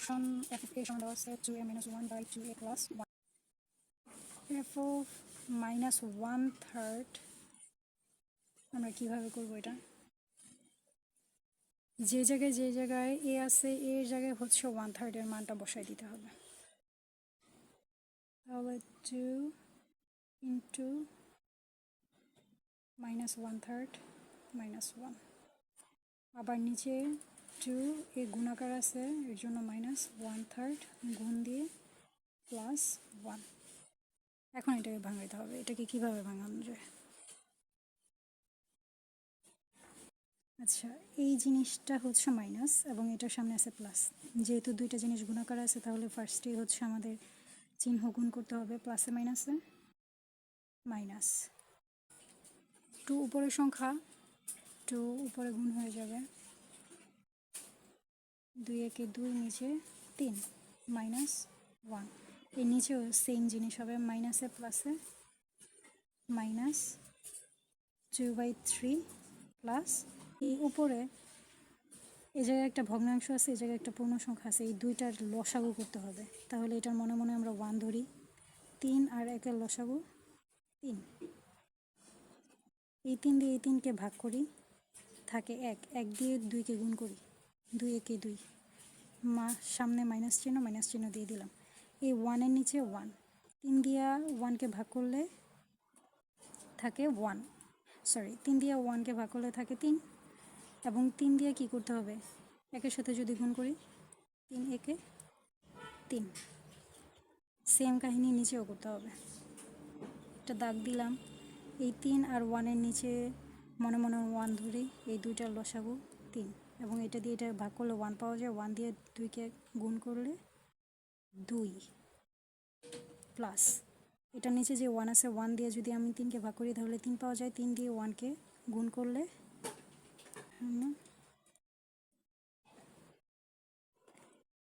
f of a সমান দেওয়া আছে 2a minus 1 by 2a plus 1 f of minus 1/3 আমরা কিভাবে করব এটা যে জায়গায় a আছে এর জায়গায় হচ্ছে 1/3 এর মানটা বসাই দিতে হবে তাহলে 2 into minus 1/3 minus 1 আবার নিচে 2 এ গুণাকার আছে এর জন্য minus 1/3 গুণ দিয়ে প্লাস 1 এখন এটাকে ভাঙাইতে হবে এটাকে কিভাবে ভাঙানো যায় আচ্ছা এই জিনিসটা হচ্ছে মাইনাস এবং এটার সামনে আছে প্লাস যেহেতু দুইটা জিনিস গুণাকার আছে তাহলে ফার্স্টেই হচ্ছে আমাদের চিহ্ন গুণ করতে হবে প্লাসে মাইনাসে মাইনাস 2 উপরের সংখ্যা 2 উপরে গুণ হয়ে যাবে 2 একে 2 নিচে 3 মাইনাস 1 এর নিচেও সেম জিনিস হবে মাইনাসে প্লাসে মাইনাস 2/3 প্লাস এই উপরে এই জায়গায় একটা ভগ্নাংশ আছে এই জায়গায় একটা পূর্ণ সংখ্যা আছে এই দুইটার লসাগু করতে হবে তাহলে এটার মনে মনে আমরা 1 ধরি 3 আর 1 এর লসাগু 3 এই 3 দিয়ে এই 3কে ভাগ করি থাকে 1 দিয়ে 2কে গুণ করি 2 একে 2 সামনে মাইনাস চিহ্ন দিয়ে দিলাম এই 1 এর নিচে 1 3 দিয়ে 1কে ভাগ করলে থাকে 1 3 দিয়ে 1কে ভাগ করলে থাকে 3 এবং 3 দিয়ে কি করতে হবে একের সাথে যদি গুণ করি 3 একে 3 সেম কাহিনী নিচেও করতে হবে একটা দাগ দিলাম এই 3 আর 1 এর নিচে মনে মনে 1 ধরি এই দুইটার লসাগু 3 এবং এটা দিয়ে এটা ভাগ করলে 1 পাওয়া যায় 1 দিয়ে 2কে গুণ করলে 2 প্লাস এটার নিচে যে 1 আছে 1 দিয়ে যদি আমি 3কে ভাগ করি তাহলে 3 পাওয়া যায় 3 দিয়ে 1কে গুণ করলে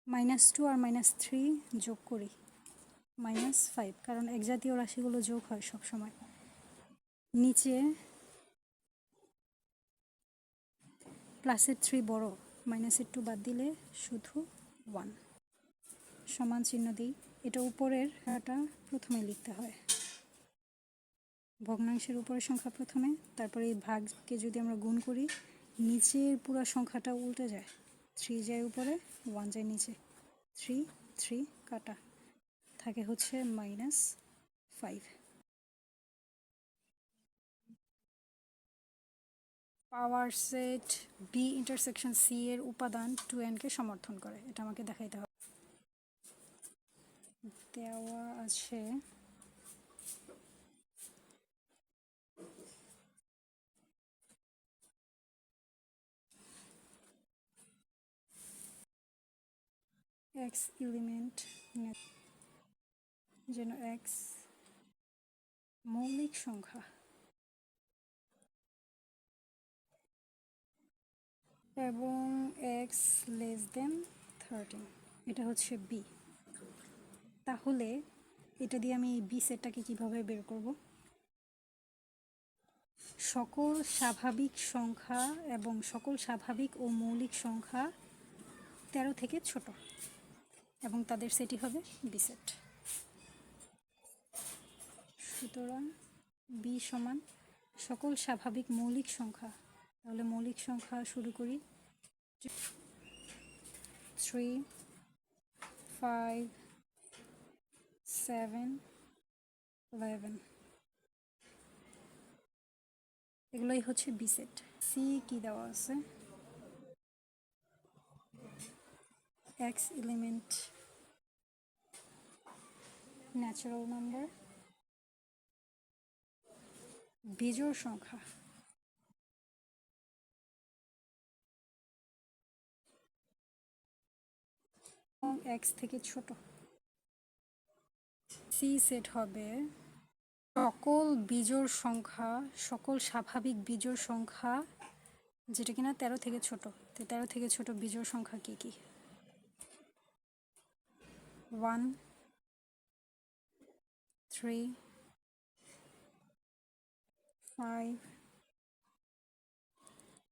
-2 আর -3 যোগ করি -5 কারণ একজাতীয় রাশিগুলো যোগ হয় সব সময় নিচে প্লাসের 3 বড় মাইনাসের 2 বাদ দিলে শুধু 1 সমান চিহ্ন দিই এটা উপরের সংখ্যাটা প্রথমে লিখতে হয় ভগ্নাংশের উপরের সংখ্যা প্রথমে তারপরে এই ভাগকে যদি আমরা গুণ করি নিচের পুরো সংখ্যাটা উল্টে যায় 3 যায় উপরে 1 যায় নিচে 3 কাটা থাকে হচ্ছে -5 power set B intersection C এর উপাদান 2n কে সমর্থন করে এটা আমাকে দেখাইতে হবে দেওয়া আছে x এলিমেন্ট যেন x মৌলিক সংখ্যা এবং x লেস দেন 13 এটা হচ্ছে b তাহলে এটা দিয়ে আমি এই b সেটটাকে কিভাবে বের করব সকল স্বাভাবিক সংখ্যা এবং সকল স্বাভাবিক ও মৌলিক সংখ্যা 13 থেকে ছোট এবং তাদের সেটই হবে b সেট সুতরাং b সমান সকল স্বাভাবিক মৌলিক সংখ্যা তাহলে মৌলিক সংখ্যা শুরু করি 3 5 7 11 এগুলোই হচ্ছে বি সেট সি কি দেওয়া আছে এক্স এলিমেন্ট ন্যাচারাল নাম্বার বিজোড় সংখ্যা এক্স থেকে ছোট সি সেট হবে সকল বিজোড় সংখ্যা সকল স্বাভাবিক বিজোড় সংখ্যা যেটা কিনা 13 থেকে ছোট তো 13 থেকে ছোট বিজোড় সংখ্যা কি কি 1 3 5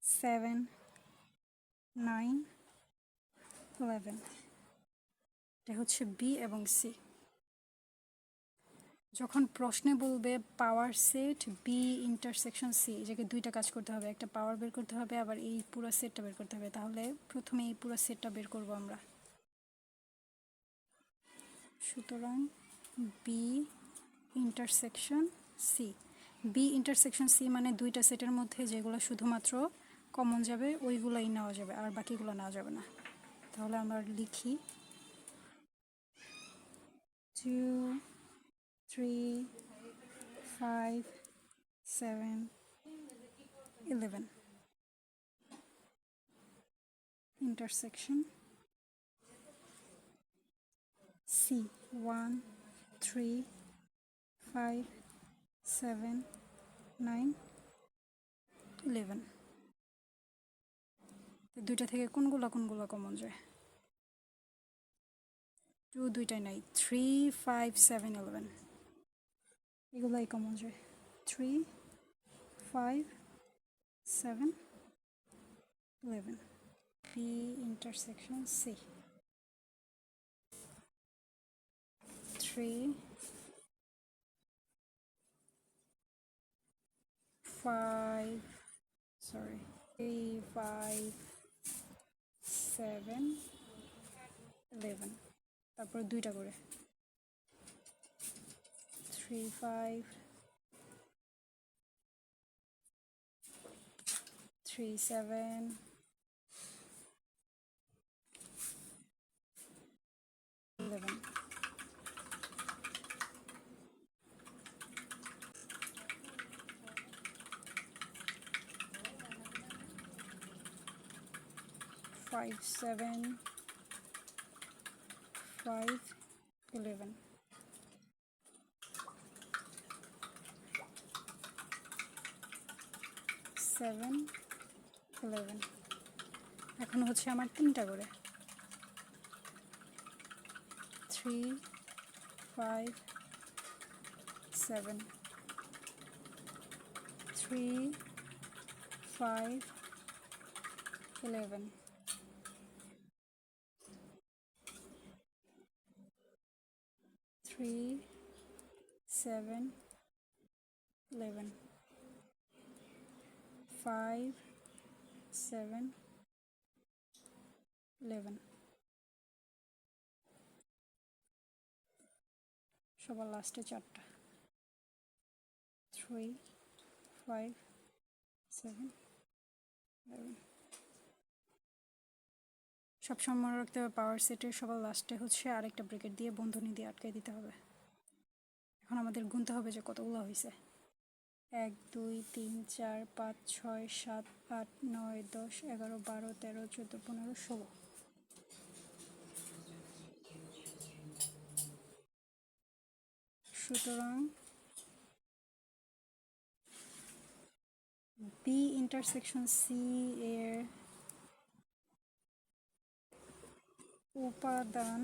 7 9 11 এটা হচ্ছে বি এবং সি। যখন প্রশ্নে বলবে power set B intersection C, এটাকে দুইটা কাজ করতে হবে, একটা পাওয়ার বের করতে হবে, আবার এই পুরো সেটটা বের করতে হবে। তাহলে প্রথমে এই পুরো সেটটা বের করব আমরা। সুতরাং B intersection C, B intersection C মানে দুইটা সেটের মধ্যে যেগুলো শুধুমাত্র কমন যাবে ওইগুলোই নেওয়া যাবে, আর বাকিগুলো নেওয়া যাবে না। তাহলে আমরা লিখি 2 3 5 7 11 intersection C 1 3 5 7 9 11। দুইটা থেকে কোনগুলো কমন যায়? 2 দুইটাই নাই, 3 5 7 11 এগুলাই কমন যায়। 3 5 7 11 B intersection C। 3 5 sorry 3 5 7 11, তারপর দুইটা করে 3 5 3 7 11। 5 7 5 11 7 11। এখন হচ্ছে আমার তিনটা করে 3 5 7 3 5 11 3 7 11 5 7 11। সবার লাস্টে চারটা 3 5 7 11। সবসময় মনে রাখতে হবে পাওয়ার সেটের সবার লাস্টে হচ্ছে আরেকটা ব্রেকেট দিয়ে বন্ধনী দিয়ে আটকে দিতে হবে। এখন আমাদের গুনতে হবে যে কতগুলো হয়েছে। 1 2 3 4 5 6 7 8 9 10 11 12 13 14 15 16। সুতরাং বি ইন্টারসেকশন সি এর উপাদান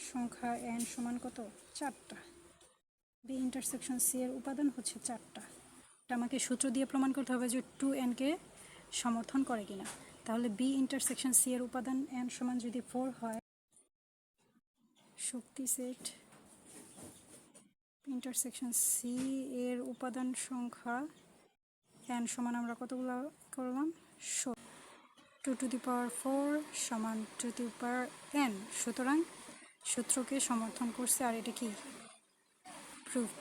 সংখ্যা n সমান কত? 4টা। বি ইন্টারসেকশন সি এর উপাদান হচ্ছে 4টা। এটা আমাকে সূত্র দিয়ে প্রমাণ করতে হবে যে 2n কে সমর্থন করে কিনা। তাহলে বি ইন্টারসেকশন সি এর উপাদান n সমান যদি 4 হয়, শক্তি সেট ইন্টারসেকশন সি এর উপাদান সংখ্যা n সমান আমরা কতগুলো করলাম? 2 টু দি পাওয়ার 4 সমান 2 টু দি পাওয়ার n। সুতরাং সূত্রকে সমর্থন করছে, আর এটা কি প্রুভড।